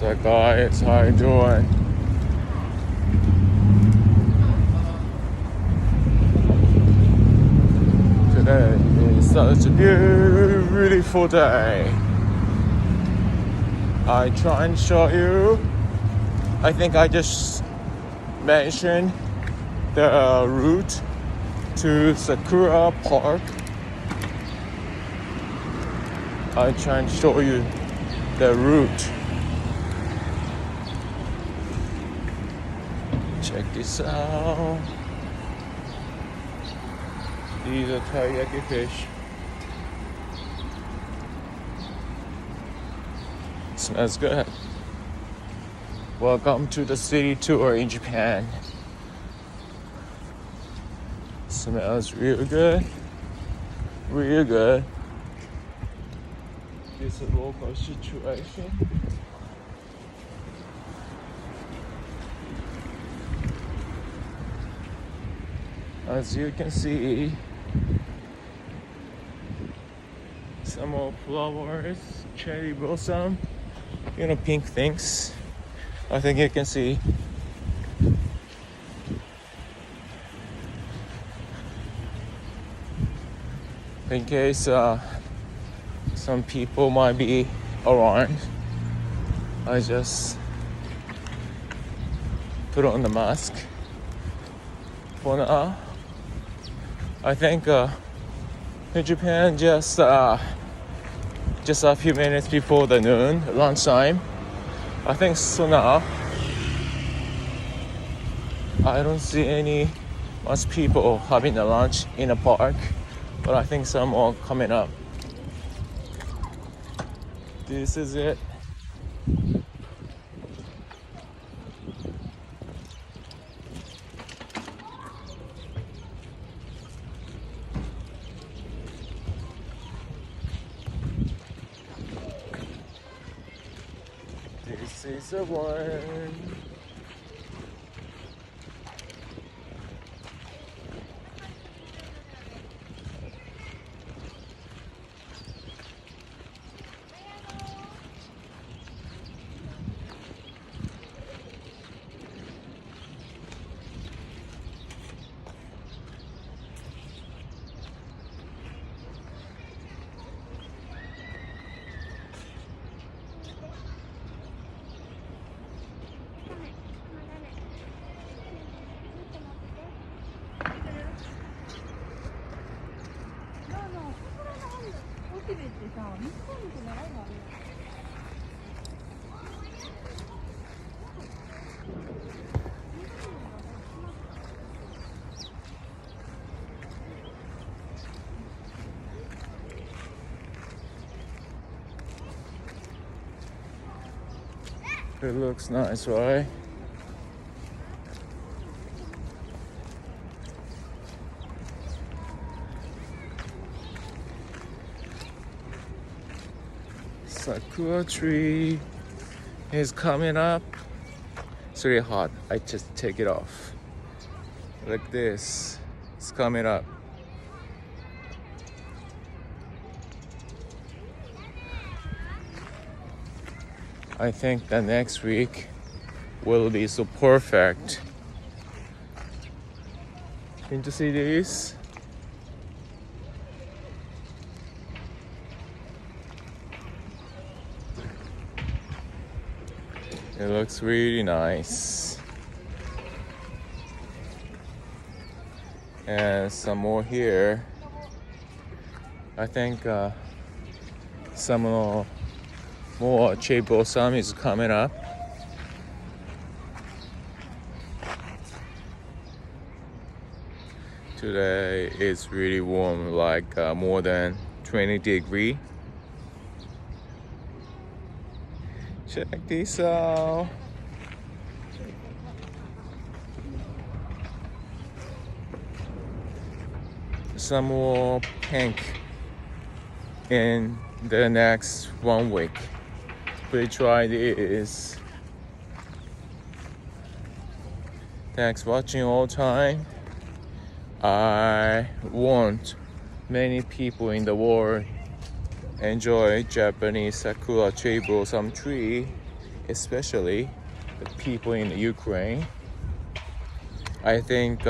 So guys, how you doing? Today is such a beautiful day. I try and show you. I think I just mentioned the route to Sakura Park. I try and show you the route. Check this out. These are teriyaki fish. Smells good. Welcome to the city tour in Japan. Smells real good. Real good. This is a local situation. As you can see, some more flowers, cherry blossom, pink things. I think you can see. In case some people might be around, I just put on the mask for now. I think in Japan, just a few minutes before the noon, lunchtime. I think so now. I don't see much people having a lunch in a park, but I think some are coming up. This is it. This is the one. It looks nice, right? Sakura tree is coming up. It's really hot. I just take it off. Like this. It's coming up. I think the next week will be so perfect. Can you see this? It looks really nice. And some more here. I think some more cherry blossom is coming up. Today it's really warm, like more than 20 degrees. Check this out. Some more pink in the next 1 week. Please try this. Thanks for watching all time. I want many people in the world enjoy Japanese sakura cherry blossom tree especially the people in Ukraine. I think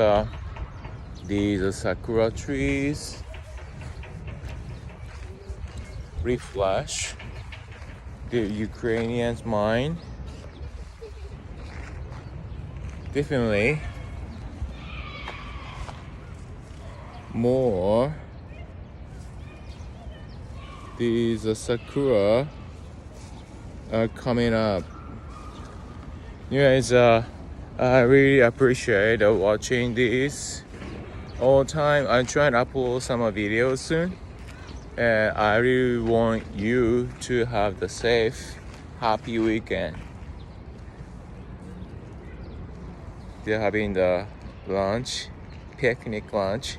these sakura trees refresh the Ukrainians' mind. Definitely more these sakura are coming up. You guys, I really appreciate watching this all the time. I'm trying to upload some videos soon, and I really want you to have the safe, happy weekend. They're having the lunch, picnic lunch.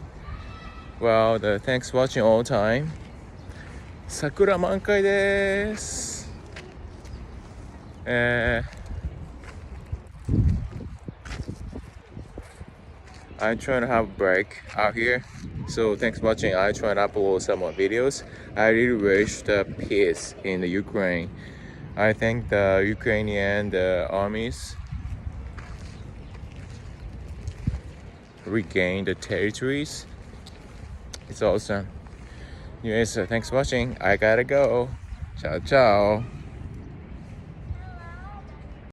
Well, thanks for watching all the time. 桜満開です。I'm trying to have a break out here. So thanks for watching. I try to upload some more videos. I really wish the peace in the Ukraine. I think the Ukrainian armies regain the territories. It's awesome. Anyways, thanks for watching. I gotta go. Ciao, ciao.